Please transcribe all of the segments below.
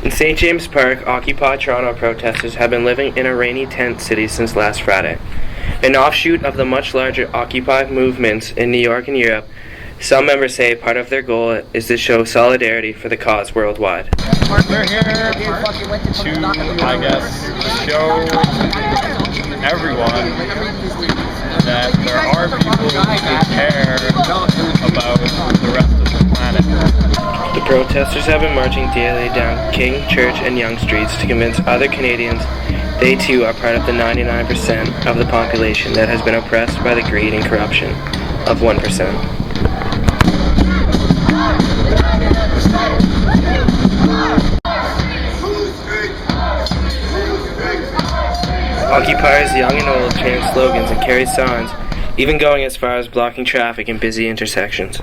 In St. James Park, Occupy Toronto protesters have been living in a rainy tent city since last Friday. An offshoot of the much larger Occupy movements in New York and Europe, some members say part of their goal is to show solidarity for the cause worldwide. We're here to, I guess, show everyone that there are people who care about the rest of the planet. The protesters have been marching daily down King, Church, and Yonge streets to convince other Canadians they too are part of the 99% of the population that has been oppressed by the greed and corruption of 1%. Occupiers young and old chant slogans and carry signs, even going as far as blocking traffic in busy intersections.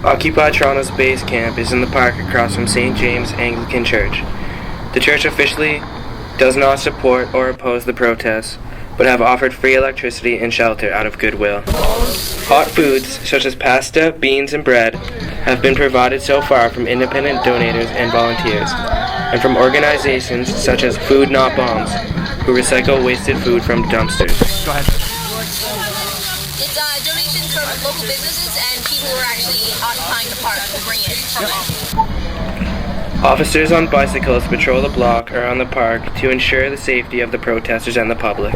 Occupy Toronto's base camp is in the park across from St. James Anglican Church. The church officially does not support or oppose the protests, but have offered free electricity and shelter out of goodwill. Hot foods, such as pasta, beans, and bread, have been provided so far from independent donators and volunteers, and from organizations such as Food Not Bombs, who recycle wasted food from dumpsters. Go ahead. It's donations from local businesses and people who are actually occupying the park will bring it from home. Officers on bicycles patrol the block around the park to ensure the safety of the protesters and the public.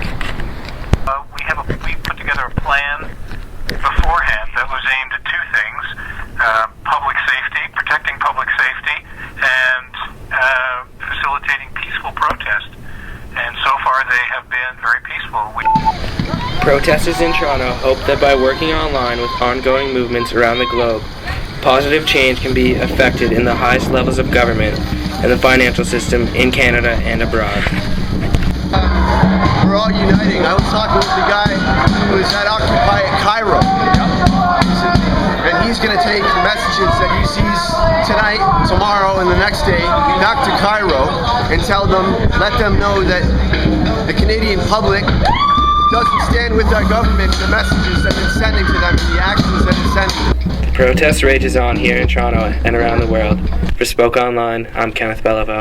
We put together a plan beforehand that was aimed at two things: public safety, protecting public safety, and facilitating peaceful protest. And so far they have been very peaceful. Protesters in Toronto hope that by working online with ongoing movements around the globe, positive change can be effected in the highest levels of government and the financial system in Canada and abroad. We're all uniting. I was talking with the guy who was at Occupy at Cairo. And he's going to take the messages that he sees tonight, tomorrow, and the next day back to Cairo and let them know that the Canadian public doesn't stand with our government, the messages that it's sending to them and the actions that it's sending. The protest rages on here in Toronto and around the world. For Spoke Online, I'm Kenneth Belleville.